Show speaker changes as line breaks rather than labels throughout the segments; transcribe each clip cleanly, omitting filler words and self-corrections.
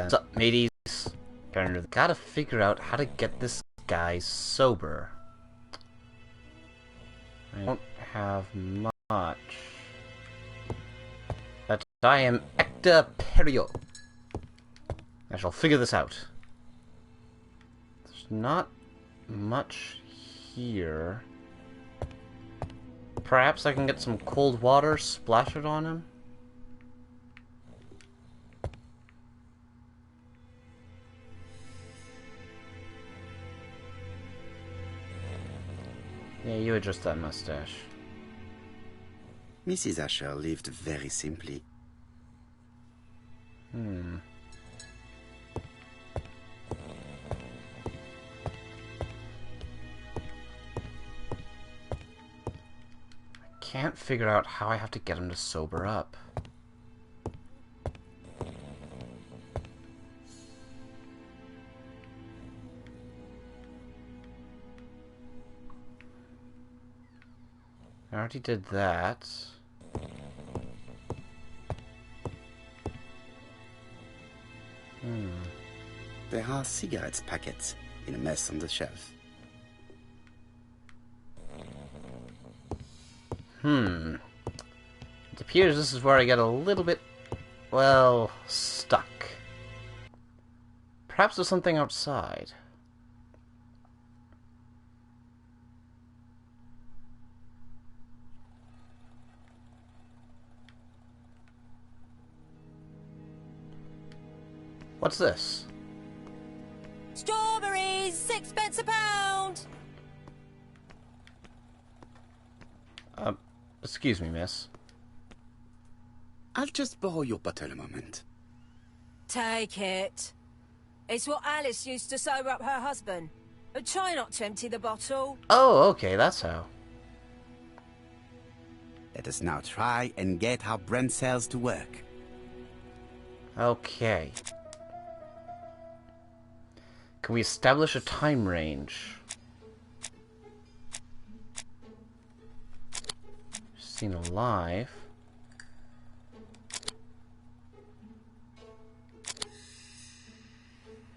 What's up, mateys? Gotta figure out how to get this guy sober. I don't have much. But I am Ecta Perio. I shall figure this out. There's not much here. Perhaps I can get some cold water, splash it on him? Yeah, you adjust that mustache.
Mrs. Asher lived very simply.
I can't figure out how I have to get him to sober up. I already did that.
There are cigarettes packets in a mess on the shelf.
It appears this is where I get a little bit, well, stuck. Perhaps there's something outside. What's this?
Strawberries, 6p a pound.
Excuse me, miss.
I'll just borrow your bottle a moment.
Take it. It's what Alice used to sober up her husband. But try not to empty the bottle.
Oh, okay, that's how.
Let us now try and get our brain cells to work.
Okay. Can we establish a time range? Seen alive.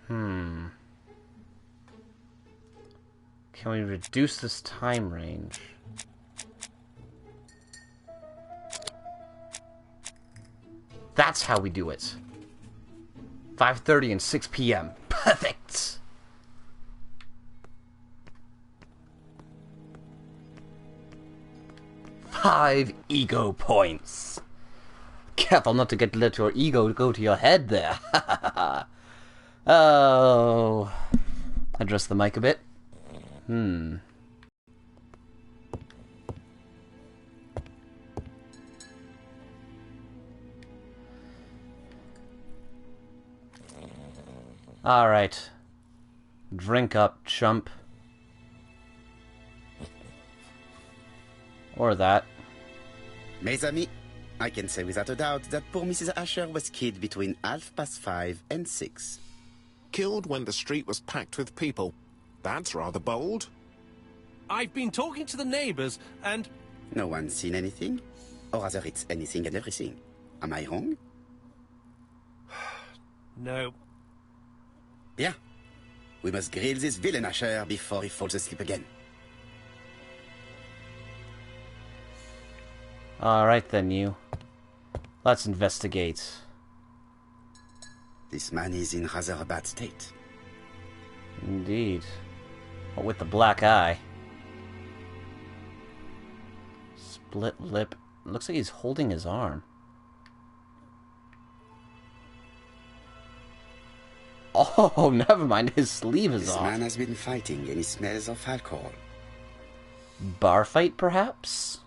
Can we reduce this time range? That's how we do it. 5:30 and 6 p.m. Perfect! Five ego points. Careful not to let your ego go to your head there. Oh. Adjust the mic a bit. Alright. Drink up, chump. Or that.
Mes amis, I can say without a doubt that poor Mrs. Asher was killed between 5:30 and 6.
Killed when the street was packed with people. That's rather bold.
I've been talking to the neighbors, and...
No one's seen anything? Or rather, it's anything and everything. Am I wrong?
No.
Yeah. We must grill this villain Asher before he falls asleep again.
Alright then, you. Let's investigate.
This man is in rather a bad state.
Indeed. But with the black eye. Split lip. Looks like he's holding his arm. Oh, never mind. His sleeve is
This
off.
man has been fighting and he smells of alcohol.
Bar fight, perhaps?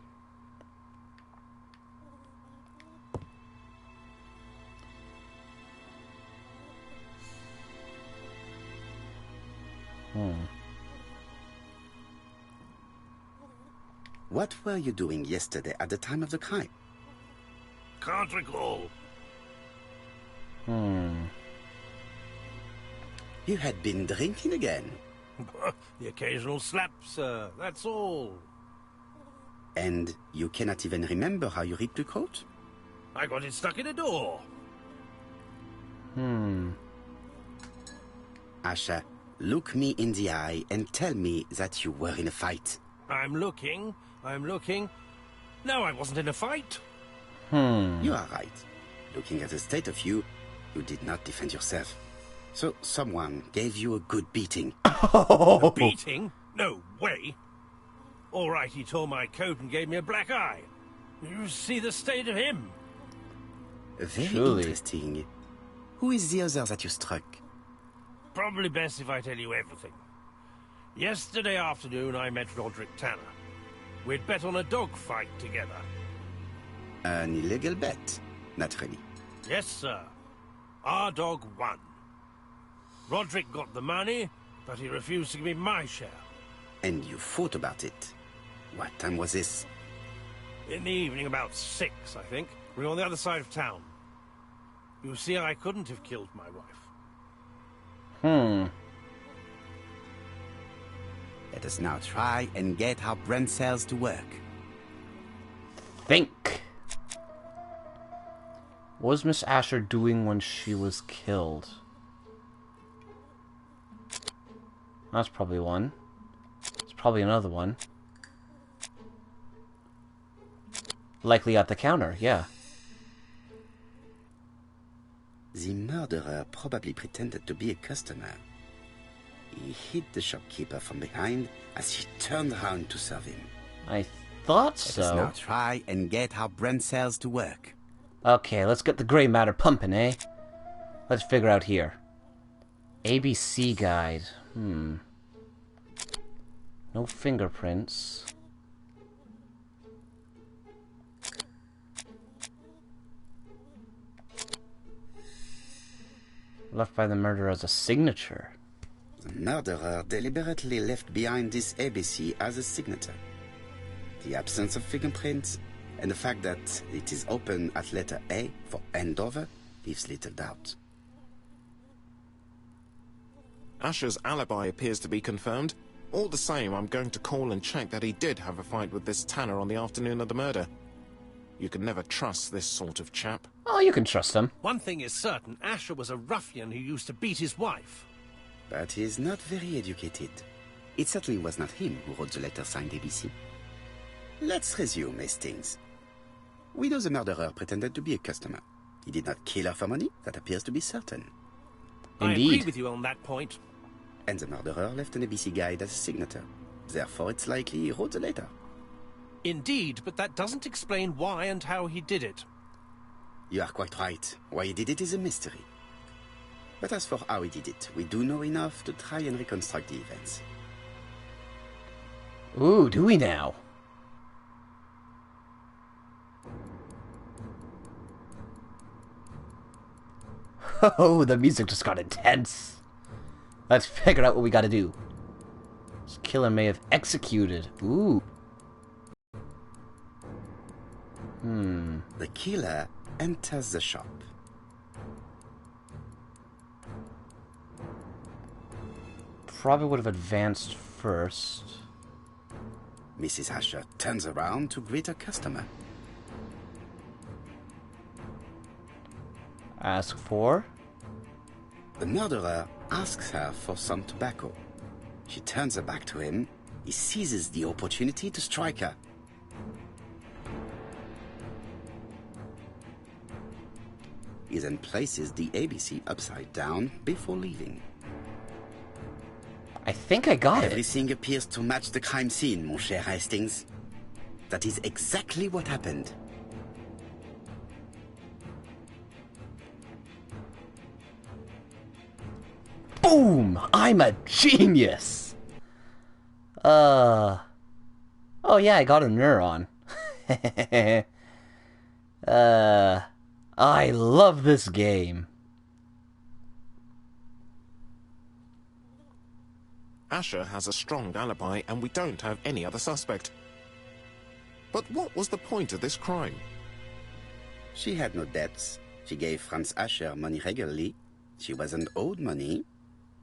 What were you doing yesterday at the time of the crime?
Can't recall.
You had been drinking again.
The occasional slap, sir, that's all.
And you cannot even remember how you ripped the coat?
I got it stuck in a door.
Asher, look me in the eye and tell me that you were in a fight.
I'm looking. No, I wasn't in a fight.
You are right. Looking at the state of you, you did not defend yourself. So someone gave you a good beating.
A beating? No way. All right, he tore my coat and gave me a black eye. You see the state of him.
Very
Surely.
interesting. Who is the other that you struck?
Probably best if I tell you everything. Yesterday afternoon, I met Roderick Tanner. We'd bet on a dog fight together.
An illegal bet, naturally.
Yes, sir. Our dog won. Roderick got the money, but he refused to give me my share.
And you fought about it. What time was this?
In the evening, about 6, I think. We were on the other side of town. You see, I couldn't have killed my wife.
Let us now try and get our brain cells to work.
Think. What was Miss Asher doing when she was killed? That's probably one. There's probably another one. Likely at the counter, yeah.
The murderer probably pretended to be a customer. He hit the shopkeeper from behind as he turned around to serve him.
I thought
Let us now
so.
try and get our brain cells to work.
Okay, let's get the gray matter pumping, eh? Let's figure out here. ABC guide. No fingerprints. Left by the murderer as a signature.
The murderer deliberately left behind this ABC as a signature. The absence of fingerprints and the fact that it is open at letter A for Andover leaves little doubt.
Asher's alibi appears to be confirmed. All the same, I'm going to call and check that he did have a fight with this Tanner on the afternoon of the murder. You can never trust this sort of chap.
Oh, you can trust him.
One thing is certain, Asher was a ruffian who used to beat his wife.
But he is not very educated. It certainly was not him who wrote the letter signed ABC. Let's resume, Hastings. We know the murderer pretended to be a customer. He did not kill her for money. That appears to be certain.
I agree
Indeed.
with you on that point.
And the murderer left an ABC guide as a signature. Therefore, it's likely he wrote the letter.
Indeed, but that doesn't explain why and how he did it.
You are quite right. Why he did it is a mystery. But as for how he did it, we do know enough to try and reconstruct the events.
Ooh, do we now? Oh, the music just got intense. Let's figure out what we gotta do. This killer may have executed. Ooh.
The killer enters the shop.
Probably would have advanced first.
Mrs. Asher turns around to greet her customer.
Ask for.
The murderer asks her for some tobacco. She turns her back to him. He seizes the opportunity to strike her. He then places the ABC upside down before leaving.
I think I got it.
Everything appears to match the crime scene, mon cher Hastings. That is exactly what happened.
Boom! I'm a genius! Oh yeah, I got a neuron. I love this game.
Asher has a strong alibi and we don't have any other suspect. But what was the point of this crime?
She had no debts. She gave Franz Asher money regularly. She wasn't owed money.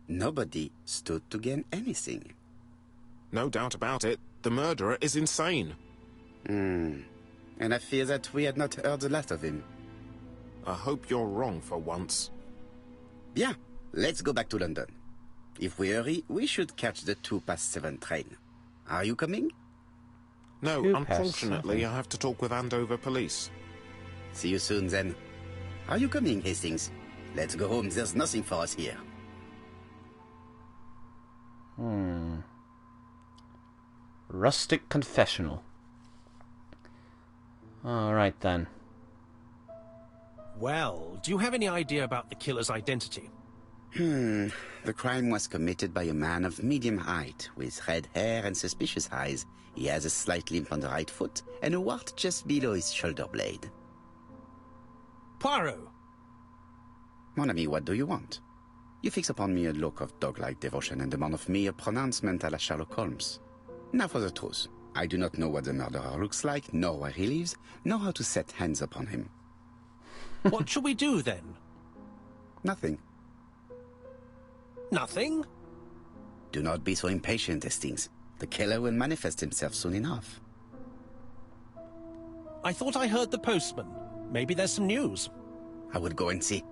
Nobody stood to gain anything.
No doubt about it, the murderer is insane.
And I fear that we had not heard the last of him.
I hope you're wrong for once.
Bien, let's go back to London. If we hurry, we should catch the 7 train. Are you coming?
No,
7:02.
unfortunately, I have to talk with Andover police.
See you soon, then. Are you coming, Hastings? Let's go home. There's nothing for us here.
Rustic confessional. Alright then.
Well, do you have any idea about the killer's identity?
The crime was committed by a man of medium height, with red hair and suspicious eyes. He has a slight limp on the right foot, and a wart just below his shoulder blade.
Poirot!
Mon ami, what do you want? You fix upon me a look of dog-like devotion and demand of me a pronouncement à la Sherlock Holmes. Now for the truth. I do not know what the murderer looks like, nor where he lives, nor how to set hands upon him.
What shall we do, then?
Nothing.
Nothing?
Do not be so impatient, Hastings. The killer will manifest himself soon enough.
I thought I heard the postman. Maybe there's some news.
I will go and see.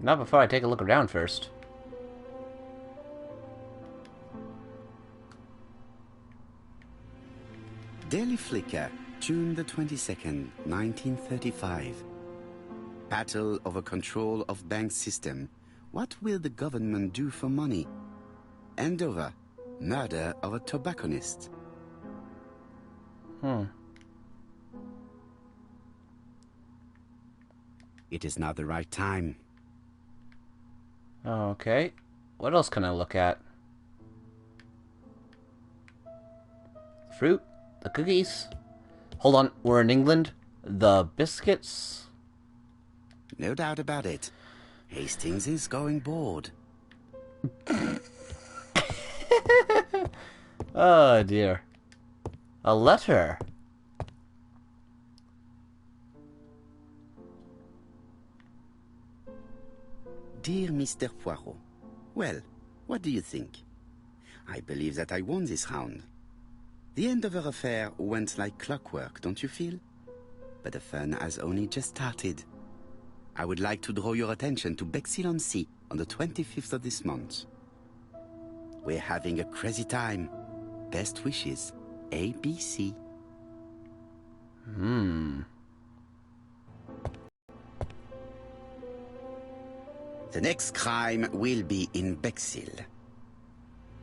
Not before I take a look around first.
Daily Flicker, June the 22nd, 1935. Battle over control of bank system. What will the government do for money? Andover, murder of a tobacconist. It is not the right time.
Okay. What else can I look at? Fruit? The cookies? Hold on, we're in England? The biscuits?
No doubt about it. Hastings is going bored.
Oh dear. A letter.
Dear Mr. Poirot, well, what do you think? I believe that I won this round. The Andover affair went like clockwork, don't you feel? But the fun has only just started. I would like to draw your attention to Bexhill-on-Sea on the 25th of this month. We're having a crazy time. Best wishes, ABC. The next crime will be in Bexhill.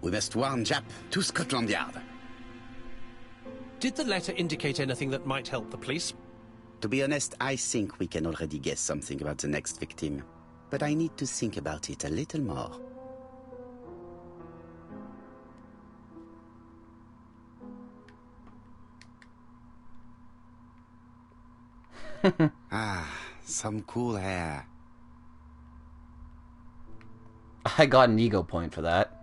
We must warn Jap to Scotland Yard.
Did the letter indicate anything that might help the police?
To be honest, I think we can already guess something about the next victim. But I need to think about it a little more. Some cool hair.
I got an ego point for that.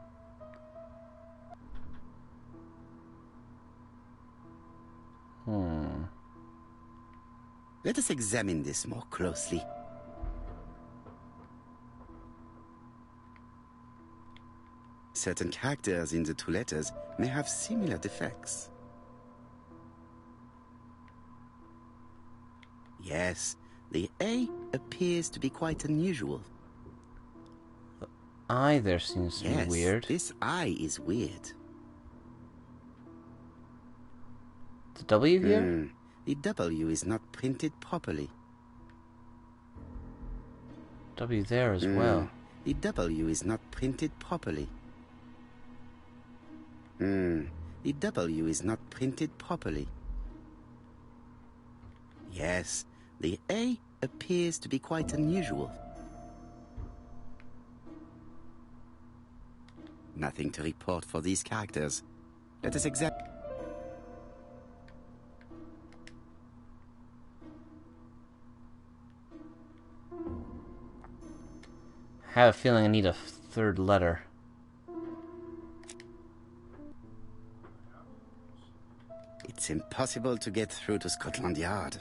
Let us examine this more closely. Certain characters in the two letters may have similar defects. Yes, the A appears to be quite unusual.
I there seems to be weird.
This I is weird.
The W here?
The W is not printed properly.
W there as well.
The W is not printed properly. The W is not printed properly. Yes, the A appears to be quite unusual. Nothing to report for these characters. Let us examine.
I have a feeling I need a third letter.
It's impossible to get through to Scotland Yard.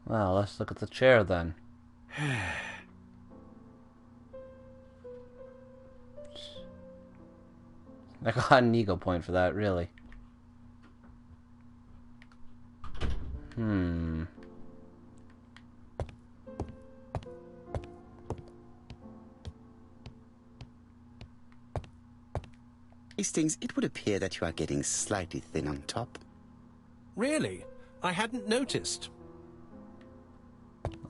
Well, let's look at the chair then. I got an ego point for that, really.
Hastings, it would appear that you are getting slightly thin on top.
Really? I hadn't noticed.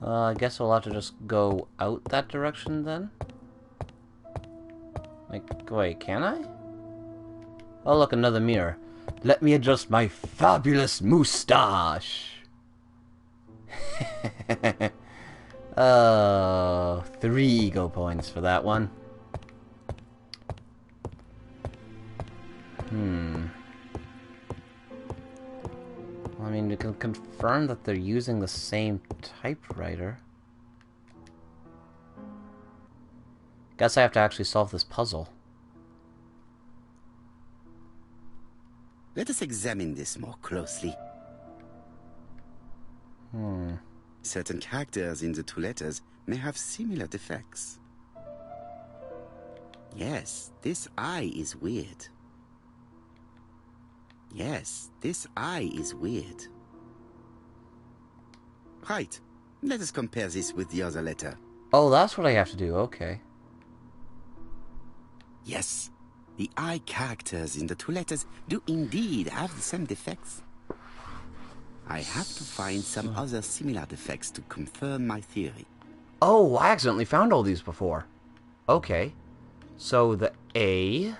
I guess I'll have to just go out that direction then? Like, wait, can I? Oh, look, another mirror. Let me adjust my fabulous moustache! Oh, 3 ego points for that one. I mean, we can confirm that they're using the same typewriter. Guess I have to actually solve this puzzle.
Let us examine this more closely. Certain characters in the 2 letters may have similar defects. Yes, this I is weird. Yes, this I is weird. Right. Let us compare this with the other letter.
Oh, that's what I have to do, okay.
Yes, the I characters in the 2 letters do indeed have the same defects. I have to find some other similar defects to confirm my theory.
Oh, I accidentally found all these before. Okay. So the A...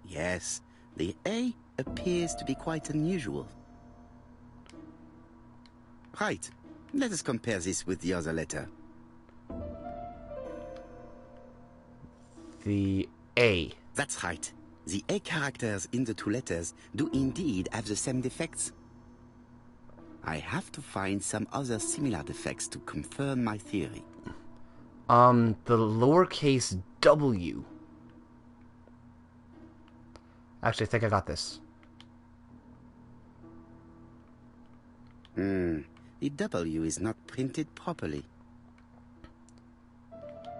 Yes, the A appears to be quite unusual. Right, let us compare this with the other letter.
The A.
That's right. The A characters in the 2 letters do indeed have the same defects. I have to find some other similar defects to confirm my theory.
The lowercase W. Actually, I think I got this.
The W is not printed properly.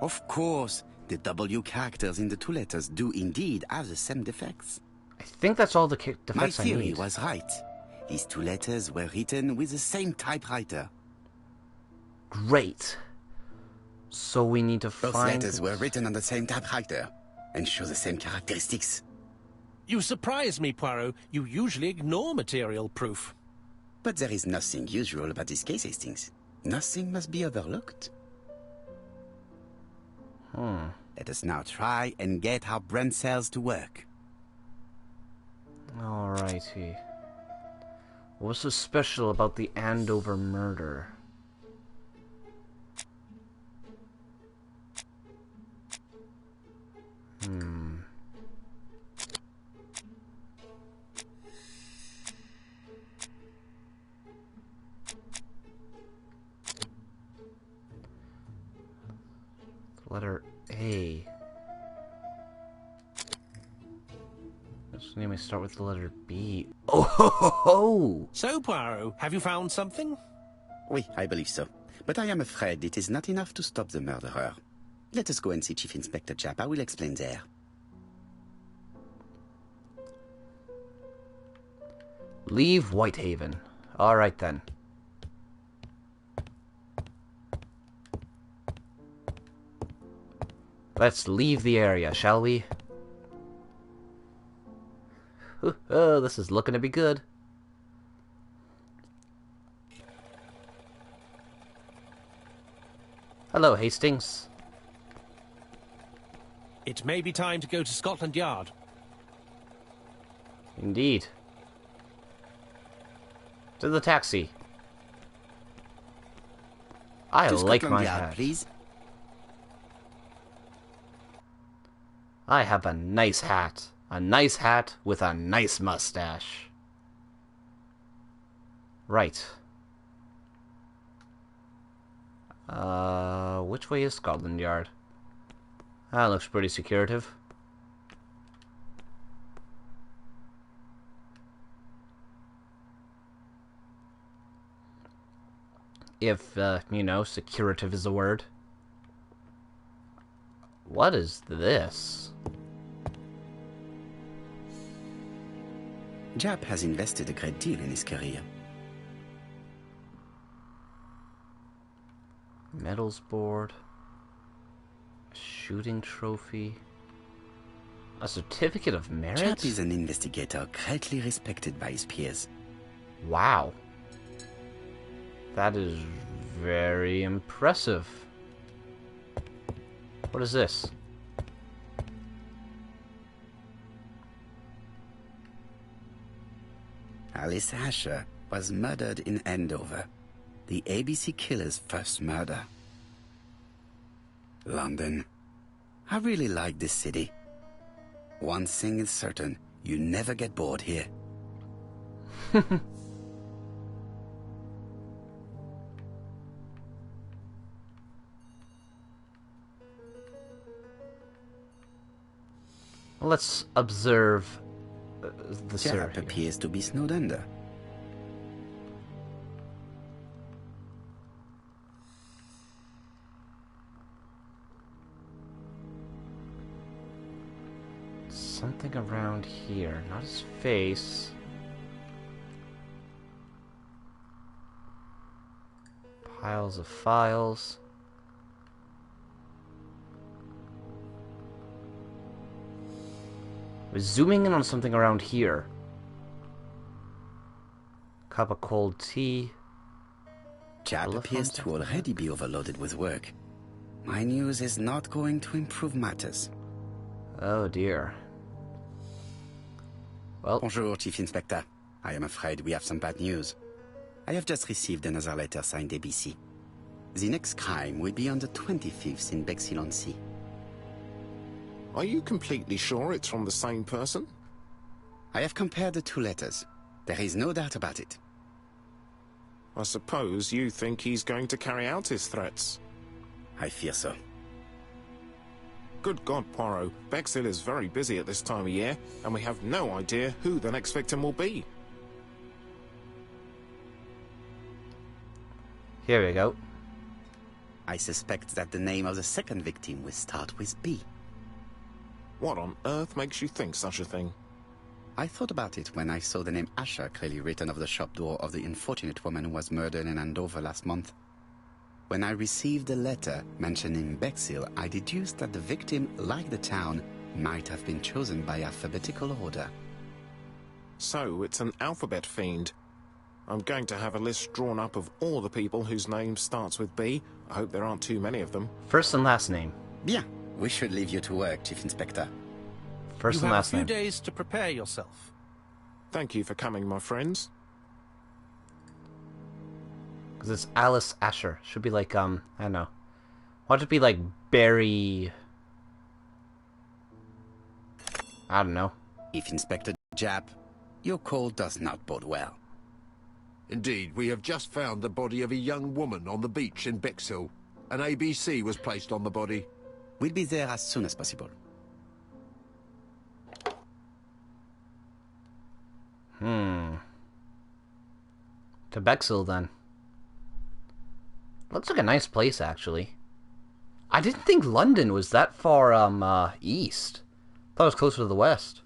Of course, the W characters in the 2 letters do indeed have the same defects.
I think that's all the
My
defects I
theory
need.
was right. These 2 letters were written with the same typewriter.
Great. So we need to
Both
find...
letters were written on the same typewriter and show the same characteristics.
You surprise me, Poirot. You usually ignore material proof.
But there is nothing usual about this case, Hastings. Nothing must be overlooked. Let us now try and get our brain cells to work.
Alrighty. What's so special about the Andover murder? Letter A. Let's name start with the letter B. Oh ho ho ho!
So, Poirot, have you found something?
Oui, I believe so. But I am afraid it is not enough to stop the murderer. Let us go and see Chief Inspector Japp. I will explain there.
Leave Whitehaven. Alright then. Let's leave the area, shall we? Oh, this is looking to be good. Hello, Hastings.
It may be time to go to Scotland Yard.
Indeed. To the taxi. I
To
like
Scotland
my
Yard,
hat.
please.
I have a nice hat. A nice hat with a nice mustache. Right. Which way is Scotland Yard? That looks pretty secretive. If, you know, secretive is a word. What is this?
Japp has invested a great deal in his career.
Medals board. Shooting trophy. A certificate of merit?
Chap is an investigator greatly respected by his peers.
Wow. That is very impressive. What is this?
Alice Asher was murdered in Andover. The ABC killer's first murder. London. I really like this city. One thing is certain, you never get bored here.
Let's observe the sir.
Chap appears to be snowed under.
Something around here, not his face. Piles of files. We're zooming in on something around here. Cup of cold tea.
Chap appears to already be overloaded with work. My news is not going to improve matters.
Oh dear. Well,
Bonjour, Chief Inspector. I am afraid we have some bad news. I have just received another letter signed ABC. The next crime will be on the 25th in Bexhill-on-Sea.
Are you completely sure it's from the same person?
I have compared the two letters. There is no doubt about it.
I suppose you think he's going to carry out his threats.
I fear so.
Good God, Poirot. Bexhill is very busy at this time of year, and we have no idea who the next victim will be.
here we go.
I suspect that the name of the second victim will start with B.
What on earth makes you think such a thing?
I thought about it when I saw the name Asher clearly written over the shop door of the unfortunate woman who was murdered in Andover last month. When I received a letter mentioning Bexhill, I deduced that the victim, like the town, might have been chosen by alphabetical order.
So, it's an alphabet fiend. I'm going to have a list drawn up of all the people whose name starts with B. I hope there aren't too many of them.
First and last name.
Bien. We should leave you to work, Chief Inspector.
First
You
and
have a
last
few
name.
days to prepare yourself.
Thank you for coming, my friends.
Because it's Alice Asher. Should be like, I don't know. Why would it be like Barry... I don't know.
Chief Inspector Japp, your call does not bode well.
Indeed, we have just found the body of a young woman on the beach in Bexhill. An ABC was placed on the body.
We'll be there as soon as possible.
To Bexhill, then. Looks like a nice place, actually. I didn't think London was that far, east. Thought it was closer to the west.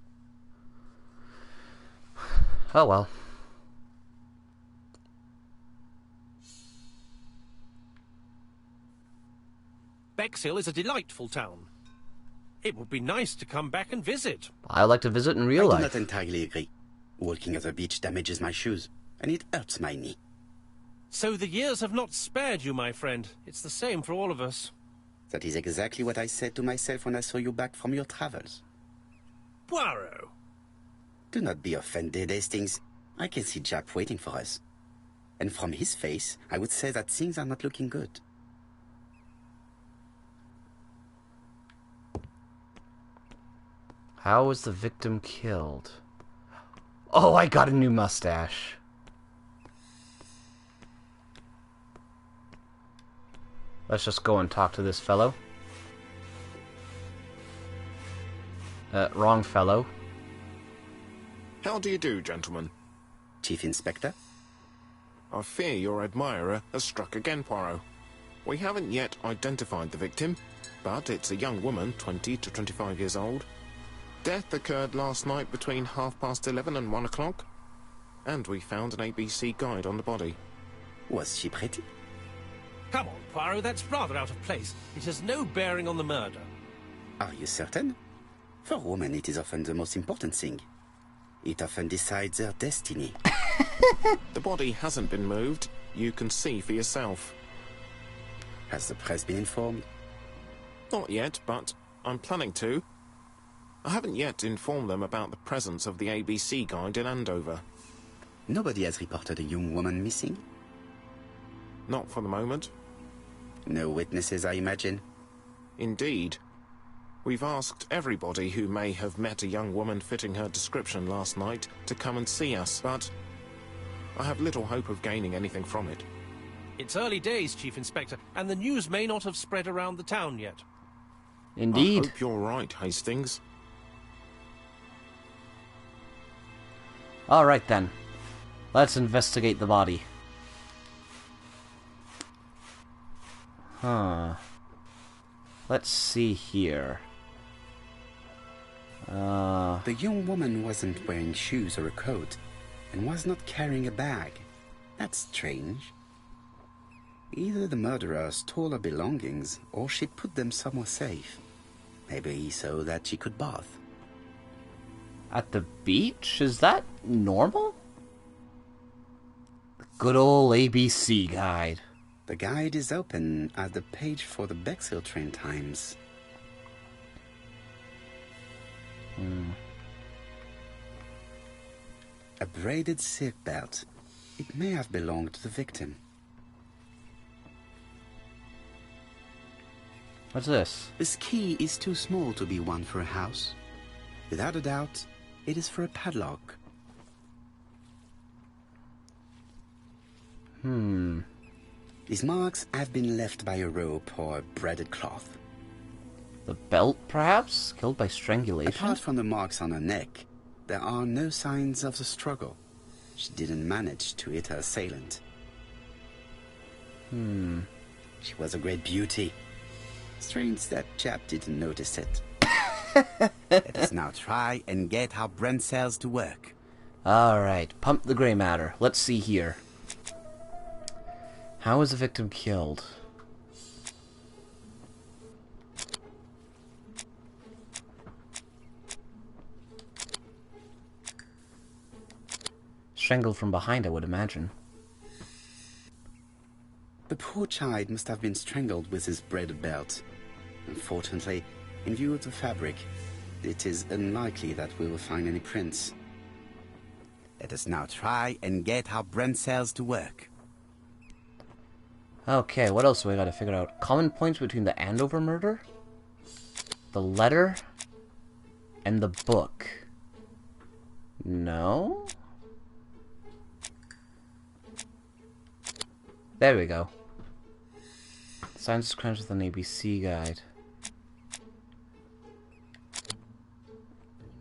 Oh well.
Bexhill is a delightful town. It would be nice to come back and visit.
I like to visit in real
I
life.
do not entirely agree. Walking at the beach damages my shoes, and it hurts my knee.
So the years have not spared you, my friend. It's the same for all of us.
That is exactly what I said to myself when I saw you back from your travels.
Poirot.
Do not be offended, Hastings. I can see Japp waiting for us. And from his face, I would say that things are not looking good.
How was the victim killed? Oh, I got a new mustache. Let's just go and talk to this fellow. Wrong fellow.
How do you do, gentlemen?
Chief Inspector?
I fear your admirer has struck again, Poirot. We haven't yet identified the victim, but it's a young woman, 20 to 25 years old. Death occurred last night between 11:30 and 1 o'clock, and we found an ABC guide on the body.
Was she pretty?
Come on, Poirot, that's rather out of place. It has no bearing on the murder.
Are you certain? For women, it is often the most important thing. It often decides their destiny.
The body hasn't been moved. You can see for yourself.
Has the press been informed?
Not yet, but I'm planning to. I haven't yet informed them about the presence of the ABC guide in Andover.
Nobody has reported a young woman missing?
Not for the moment.
No witnesses, I imagine?
Indeed. We've asked everybody who may have met a young woman fitting her description last night to come and see us, but I have little hope of gaining anything from it.
It's early days, Chief Inspector, and the news may not have spread around the town yet.
Indeed.
I hope you're right, Hastings.
Alright then. Let's investigate the body. Huh. Let's see here.
The young woman wasn't wearing shoes or a coat, and was not carrying a bag. That's strange. Either the murderer stole her belongings, or she put them somewhere safe. Maybe so that she could bath.
At the beach? Is that normal? Good old ABC guide.
The guide is open as the page for the Bexhill train times. A braided seat belt. It may have belonged to the victim.
What's this?
This key is too small to be one for a house. Without a doubt, it is for a padlock. These marks have been left by a rope or a braided cloth.
The belt, perhaps? Killed by strangulation?
Apart from the marks on her neck, there are no signs of the struggle. She didn't manage to hit her assailant. She was a great beauty. Strange that chap didn't notice it. Let us now try and get our brain cells to work.
Alright, pump the grey matter. Let's see here. How was the victim killed? Strangled from behind, I would imagine.
The poor child must have been strangled with his braided belt. Unfortunately, in view of the fabric, it is unlikely that we will find any prints. Let us now try and get our brain cells to work.
Okay, what else do I gotta figure out? Common points between the Andover murder, the letter, and the book. No? There we go. Signs of crimes with an ABC guide.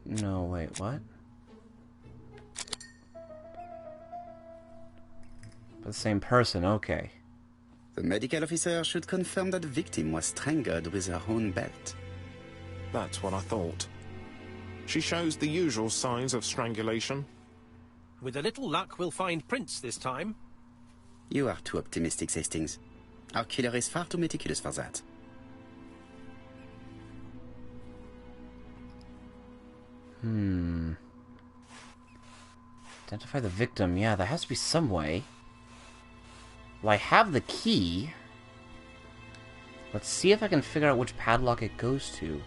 No, wait, what? The same person, okay.
The medical officer should confirm that the victim was strangled with her own belt.
That's what I thought. She shows the usual signs of strangulation.
With a little luck, we'll find prints this time.
You are too optimistic, Hastings. Our killer is far too meticulous for that.
Identify the victim. Yeah, there has to be some way. Well, I have the key. Let's see if I can figure out which padlock it goes to.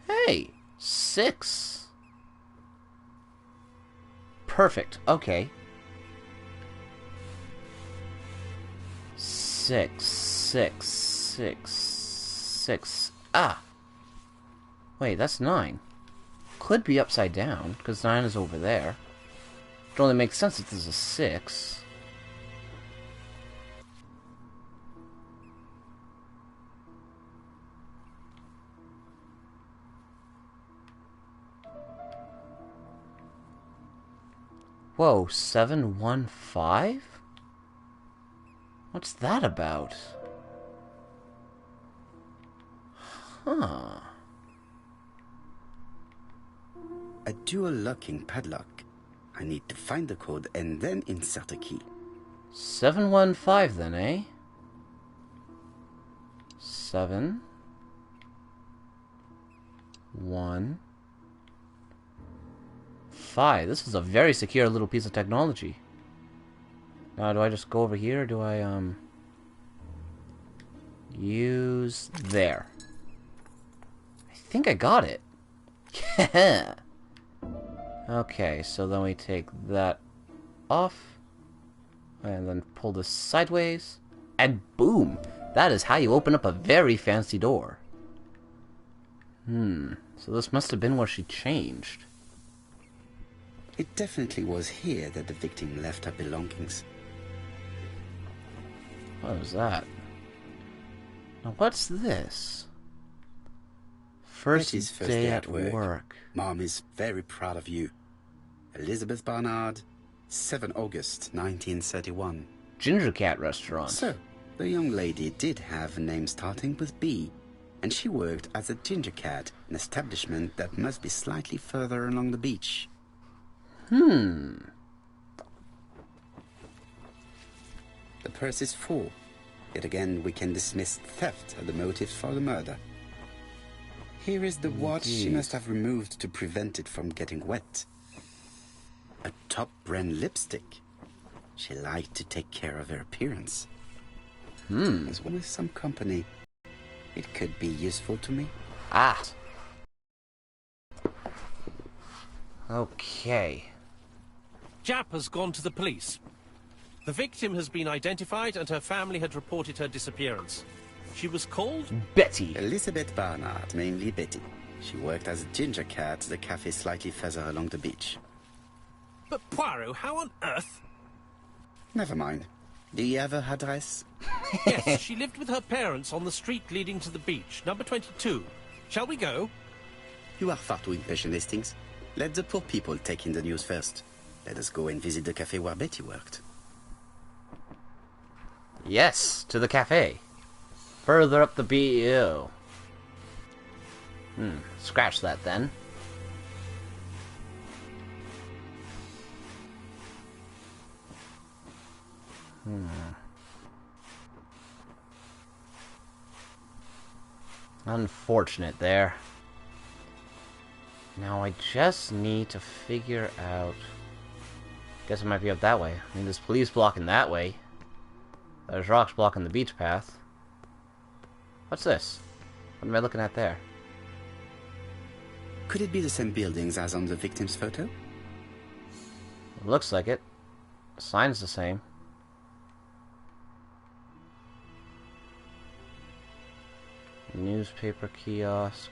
Hey! 6! Perfect. Okay. 6, 6, 6, 6. Ah! Wait, that's 9. Could be upside down, because 9 is over there. It only makes sense if there's a 6. Whoa, 715? What's that about? Huh.
A dual locking padlock. I need to find the code and then insert a key.
715 then, eh? 7 1, 5. This is a very secure little piece of technology. Now, do I just go over here, or do I, use there? I think I got it. Yeah. Okay, so then we take that off, and then pull this sideways, and boom! That is how you open up a very fancy door. So this must have been where she changed.
It definitely was here that the victim left her belongings.
What was that? Now what's this? First day at work.
Mom is very proud of you. Elizabeth Barnard, 7 August 1931.
Ginger Cat restaurant.
So, the young lady did have a name starting with B, and she worked as a ginger cat, an establishment that must be slightly further along the beach. The purse is full. Yet again, we can dismiss theft as the motive for the murder. Here is the watch she must have removed to prevent it from getting wet. A top-brand lipstick. She liked to take care of her appearance. As well as some company. It could be useful to me.
Ah. Okay.
Jap has gone to the police. The victim has been identified and her family had reported her disappearance. She was called
Betty.
Elizabeth Barnard, mainly Betty. She worked as a ginger cat at the cafe slightly further along the beach.
But Poirot, how on earth?
Never mind. Do you have her address?
Yes, she lived with her parents on the street leading to the beach, number 22. Shall we go?
You are far too impatient, Hastings. Let the poor people take in the news first. Let us go and visit the cafe where Betty worked.
Yes, to the cafe. Further up the BEO. Scratch that then. Unfortunate there. Now I just need to figure out... Guess it might be up that way. I mean, there's police blocking that way. There's rocks blocking the beach path. What's this? What am I looking at there?
Could it be the same buildings as on the victim's photo?
It looks like it. The sign's the same. Newspaper kiosk.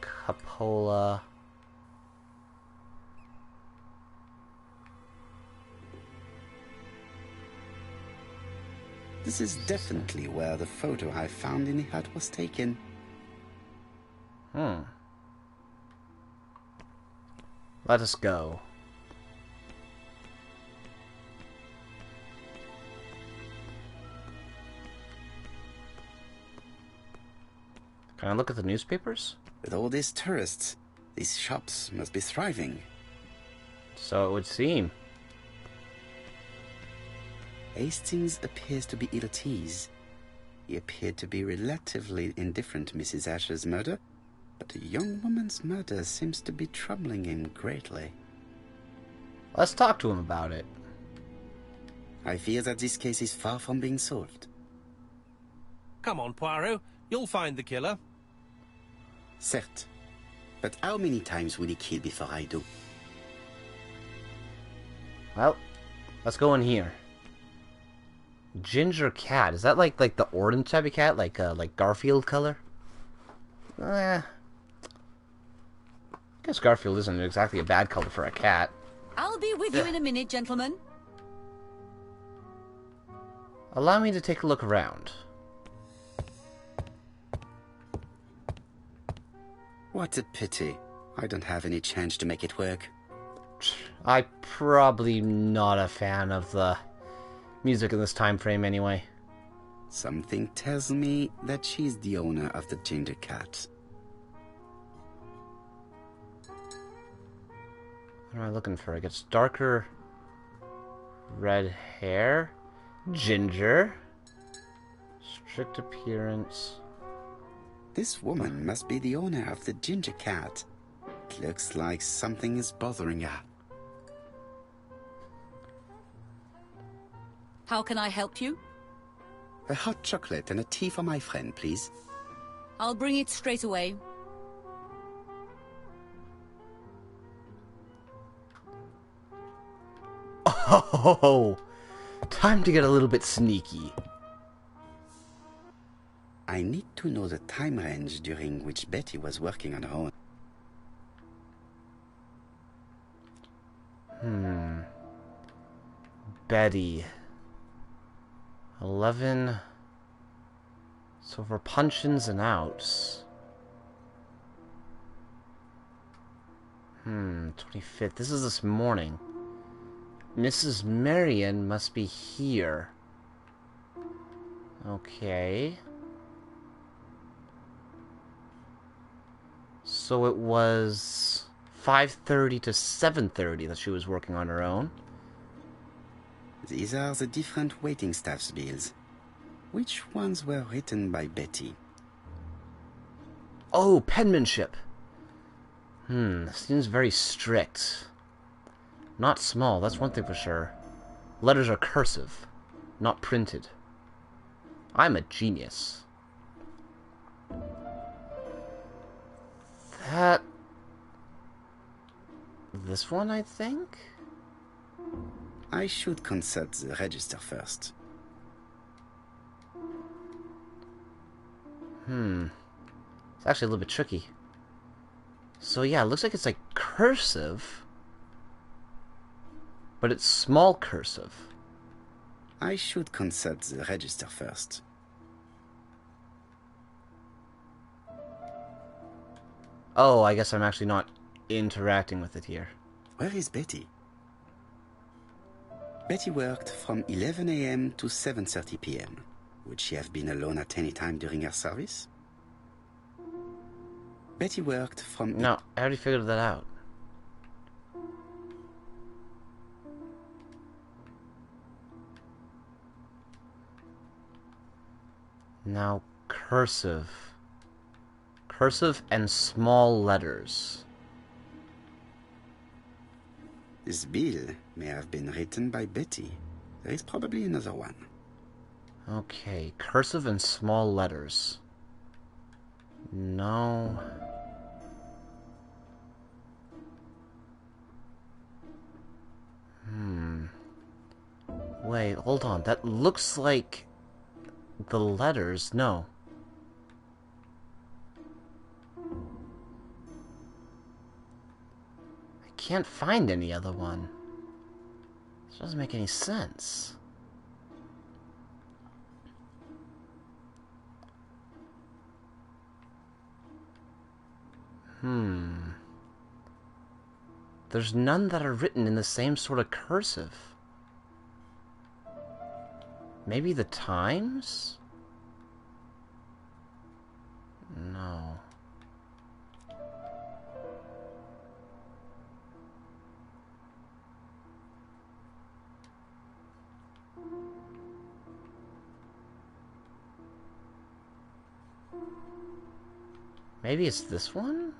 Cupola.
This is definitely where the photo I found in the hut was taken.
Let us go. Can I look at the newspapers?
With all these tourists, these shops must be thriving.
So it would seem.
Hastings appears to be ill at ease. He appeared to be relatively indifferent to Mrs. Asher's murder, but the young woman's murder seems to be troubling him greatly.
Let's talk to him about it.
I fear that this case is far from being solved.
Come on, Poirot. You'll find the killer.
Certes. But how many times will he kill before I do?
Well, let's go in here. Ginger cat. Is that like the orange type of cat? Like Garfield color? I guess Garfield isn't exactly a bad color for a cat.
I'll be with you in a minute, gentlemen.
Allow me to take a look around.
What a pity. I don't have any chance to make it work.
I'm probably not a fan of the music in this time frame anyway.
Something tells me that she's the owner of the ginger cat.
What am I looking for? It gets darker red hair, ginger, strict appearance.
This woman must be the owner of the ginger cat. It looks like something is bothering her.
How can I help you?
A hot chocolate and a tea for my friend, please.
I'll bring it straight away.
Oh, time to get a little bit sneaky.
I need to know the time range during which Betty was working on her own.
Betty. 11. So for punch-ins and outs. 25th. This is this morning. Mrs. Marion must be here. Okay. So it was 5:30 to 7:30 that she was working on her own.
These are the different waiting staff's bills. Which ones were written by Betty?
Oh, penmanship. Seems very strict. Not small, that's one thing for sure. Letters are cursive, not printed. I'm a genius. This one, I think?
I should consult the register first.
It's actually a little bit tricky. So yeah, it looks like it's like cursive, but it's small cursive.
I should consult the register first.
Oh, I guess I'm actually not interacting with it here.
Where is Betty? Betty worked from 11 a.m. to 7:30 p.m. Would she have been alone at any time during her service? Betty worked from...
No, I already figured that out. Now, cursive. Cursive and small letters.
This bill may have been written by Betty. There is probably another one.
Okay, cursive and small letters. No. Wait, hold on. That looks like the letters. No. I can't find any other one. This doesn't make any sense. There's none that are written in the same sort of cursive. Maybe the Times? No. Maybe it's this one?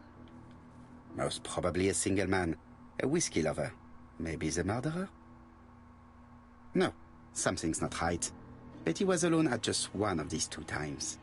Most probably a single man. A whiskey lover. Maybe the murderer? No, something's not right. Betty was alone at just one of these 2 times.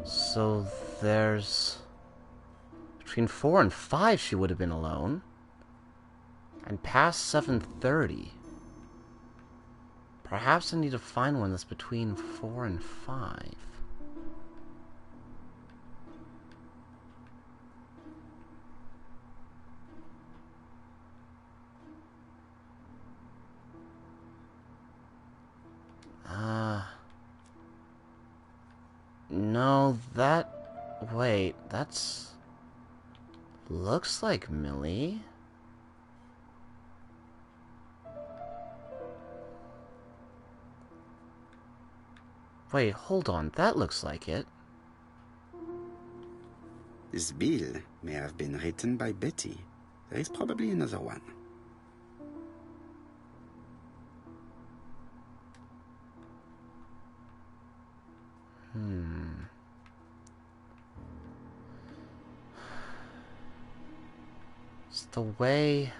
So there's... Between 4 and 5 she would have been alone. And past 7:30. Perhaps I need to find one that's between 4 and 5. No, that... Wait, that's... Looks like Millie. Wait, hold on. That looks like it.
This bill may have been written by Betty. There is probably another one.
It's the way...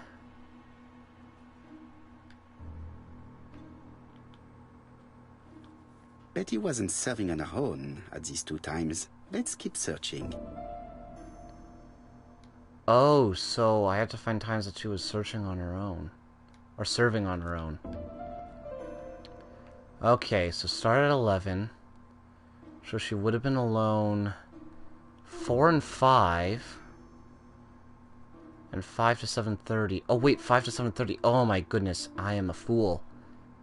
Betty wasn't serving on her own at these 2 times. Let's keep searching.
Oh, so I have to find times that she was searching on her own. Or serving on her own. Okay, so start at 11. So she would have been alone 4 and 5. And 5 to 7:30. Oh wait, 5 to 7:30. Oh my goodness, I am a fool.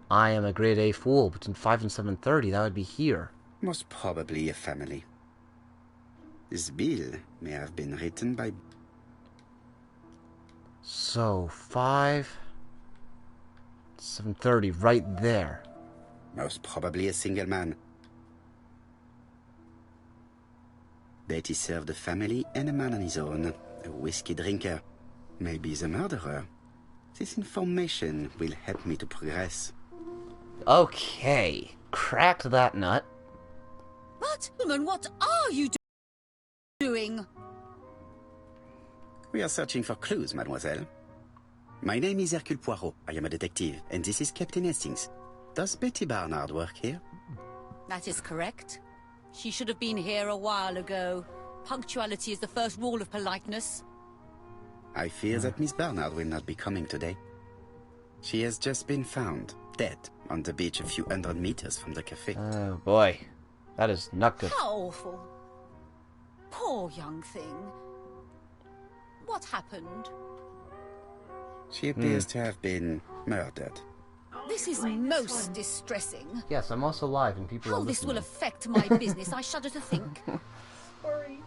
I am a grade A fool. Between 5 and 7:30, that would be here.
Most probably a family. This bill may have been written by...
So, 5... 7:30, right there.
Most probably a single man. Betty served a family and a man on his own. A whiskey drinker. Maybe the murderer. This information will help me to progress.
Okay, cracked that nut.
But, woman, what are you doing?
We are searching for clues, mademoiselle. My name is Hercule Poirot. I am a detective, and this is Captain Hastings. Does Betty Barnard work here?
That is correct. She should have been here a while ago. Punctuality is the first rule of politeness.
I fear that Miss Barnard will not be coming today. She has just been found, dead, on the beach a few hundred meters from the cafe.
Oh boy, that is not good.
How awful. Poor young thing. What happened?
She appears to have been murdered.
This is most distressing.
Yes, I'm also live and people are
How this will
listening.
affect my business, I shudder to think.
Sorry.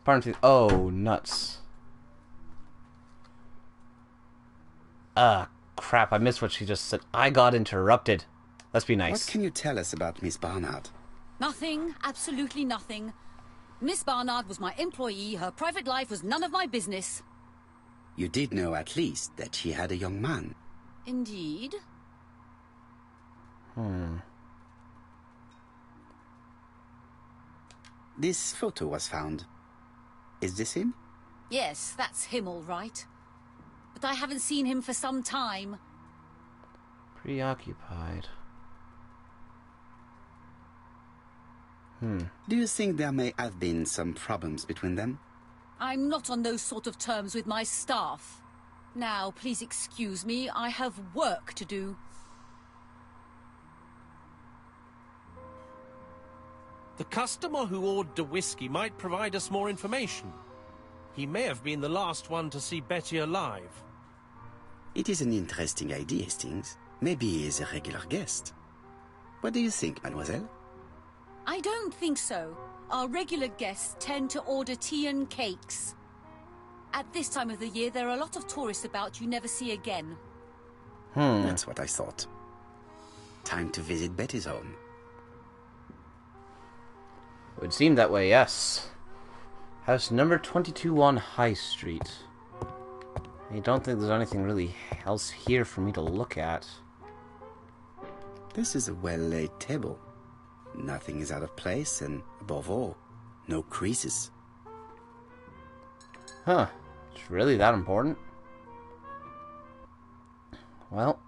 Pardon me. Oh, nuts. Crap, I missed what she just said. I got interrupted. Let's be nice.
What can you tell us about Miss Barnard?
Nothing, absolutely nothing. Miss Barnard was my employee. Her private life was none of my business.
You did know at least that she had a young man.
Indeed.
This photo was found. Is this him?
Yes, that's him all right. But I haven't seen him for some time.
Preoccupied.
Do you think there may have been some problems between them?
I'm not on those sort of terms with my staff. Now, please excuse me, I have work to do.
The customer who ordered the whiskey might provide us more information. He may have been the last one to see Betty alive.
It is an interesting idea, Hastings. Maybe he is a regular guest. What do you think, mademoiselle?
I don't think so. Our regular guests tend to order tea and cakes. At this time of the year, there are a lot of tourists about you never see again.
That's what I thought. Time to visit Betty's home.
It would seem that way, yes. House number 22 on High Street. I don't think there's anything really else here for me to look at.
This is a well-laid table. Nothing is out of place, and above all, no creases.
Huh. It's really that important? Well.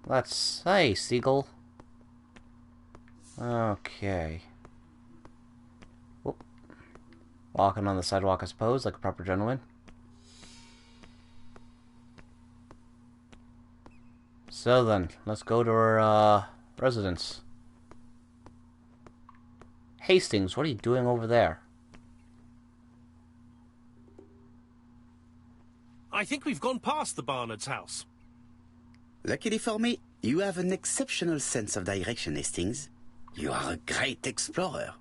Let's... Hey, seagull. Okay. Whoop. Walking on the sidewalk, I suppose, like a proper gentleman. So then, let's go to our, residence. Hastings, what are you doing over there?
I think we've gone past the Barnard's house.
Luckily for me, you have an exceptional sense of direction, Hastings. You are a great explorer.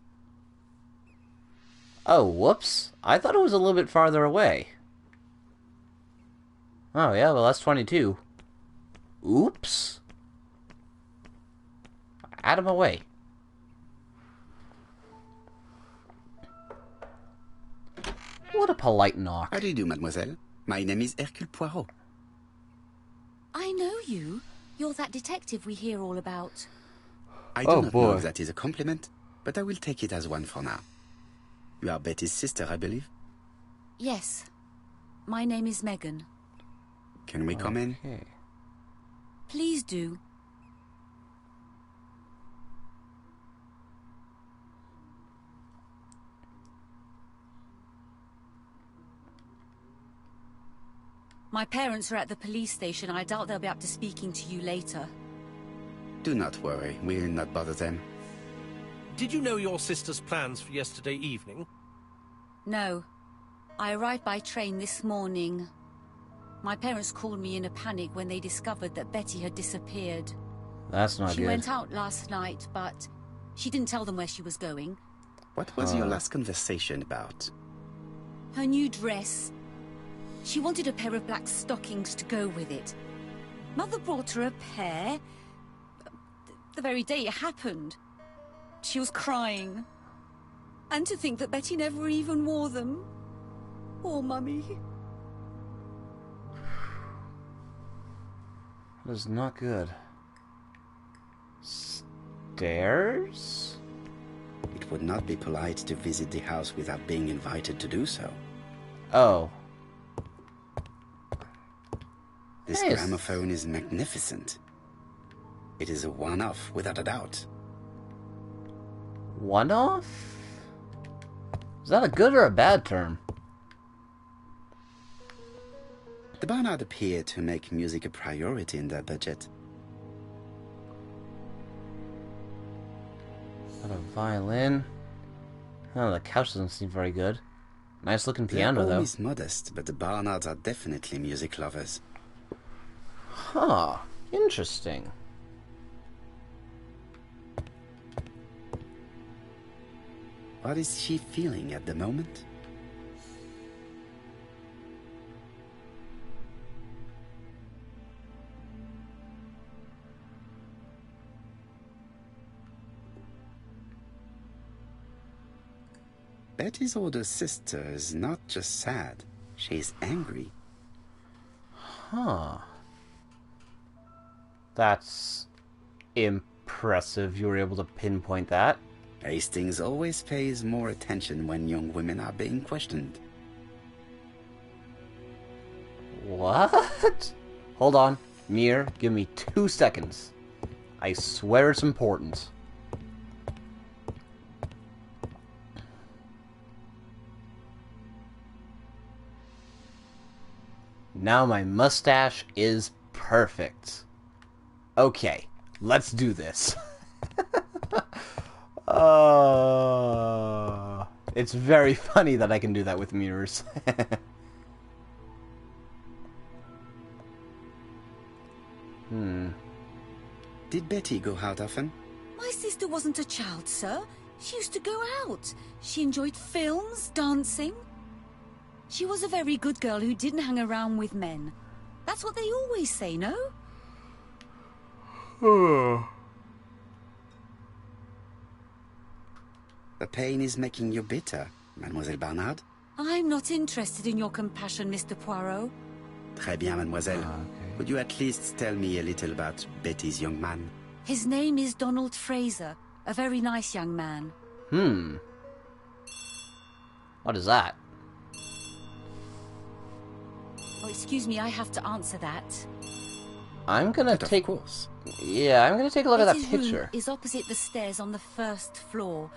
Oh, whoops. I thought it was a little bit farther away. Oh, yeah, well, that's 22. Oops. Out of my way. What a polite knock.
How do you do, mademoiselle? My name is Hercule Poirot.
I know you. You're that detective we hear all about.
I do not know if that is a compliment, but I will take it as one for now. You are Betty's sister, I believe?
Yes. My name is Megan.
Can we come in?
Please do. My parents are at the police station. I doubt they'll be up to speaking to you later.
Do not worry. We will not bother them.
Did you know your sister's plans for yesterday evening?
No. I arrived by train this morning. My parents called me in a panic when they discovered that Betty had disappeared.
That's not good.
She went out last night, but she didn't tell them where she was going.
What was your last conversation about?
Her new dress. She wanted a pair of black stockings to go with it. Mother brought her a pair. The very day it happened. She was crying. And to think that Betty never even wore them. Poor Mummy.
That is not good. Stairs?
It would not be polite to visit the house without being invited to do so.
Oh.
This
Nice.
gramophone is magnificent. It is a one-off, without a doubt.
One-off? Is that a good or a bad term?
The Barnard appear to make music a priority in their budget.
Got a violin. Oh, the couch doesn't seem very good. Nice looking
They're
piano, though.
always modest, but the Barnards are definitely music lovers.
Huh. Interesting.
What is she feeling at the moment? Betty's older sister is not just sad, she's angry.
Huh. That's impressive you were able to pinpoint that.
Hastings always pays more attention when young women are being questioned.
What? Hold on. Mir, give me 2 seconds. I swear it's important. Now my mustache is perfect. Okay, let's do this. It's very funny that I can do that with mirrors.
Did Betty go out often?
My sister wasn't a child, sir. She used to go out. She enjoyed films, dancing. She was a very good girl who didn't hang around with men. That's what they always say, no?
The pain is making you bitter, Mademoiselle Barnard.
I'm not interested in your compassion, Mr. Poirot.
Très bien, mademoiselle.
Okay.
Could you at least tell me a little about Betty's young man?
His name is Donald Fraser, a very nice young man.
What is that?
Oh, excuse me, I have to answer that.
I'm gonna
But
take...
Of course.
Yeah, I'm gonna take a look at that
Betty's
picture.
room is opposite the stairs on the first floor.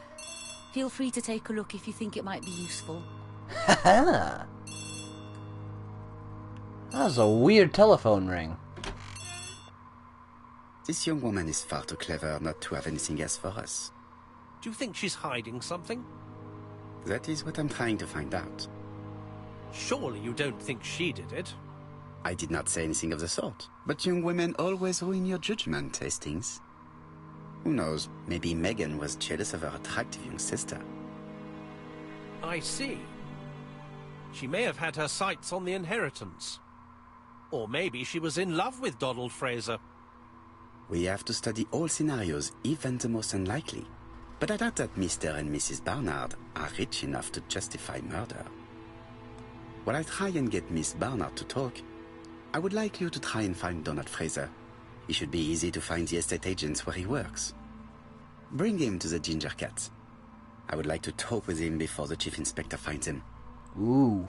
Feel free to take a look if you think it might be useful.
Haha! That was a weird telephone ring.
This young woman is far too clever not to have anything else for us.
Do you think she's hiding something?
That is what I'm trying to find out.
Surely you don't think she did it?
I did not say anything of the sort. But young women always ruin your judgment, Hastings. Who knows, maybe Megan was jealous of her attractive young sister.
I see. She may have had her sights on the inheritance. Or maybe she was in love with Donald Fraser.
We have to study all scenarios, even the most unlikely. But I doubt that Mr. and Mrs. Barnard are rich enough to justify murder. While I try and get Miss Barnard to talk, I would like you to try and find Donald Fraser. It should be easy to find the estate agents where he works. Bring him to the Ginger Cat. I would like to talk with him before the Chief Inspector finds him.
Ooh.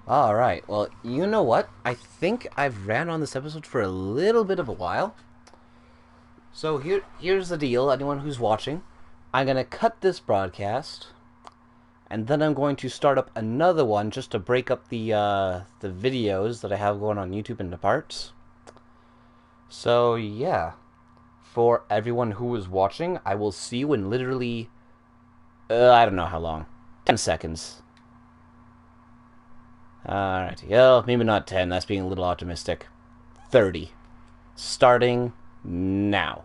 Alright, well, you know what? I think I've ran on this episode for a little bit of a while. So here's the deal, anyone who's watching. I'm going to cut this broadcast, and then I'm going to start up another one just to break up the videos that I have going on YouTube into parts. So, yeah. For everyone who is watching, I will see you in literally, I don't know how long. 10 seconds. Alright, yeah, maybe not 10, that's being a little optimistic. 30. Starting now.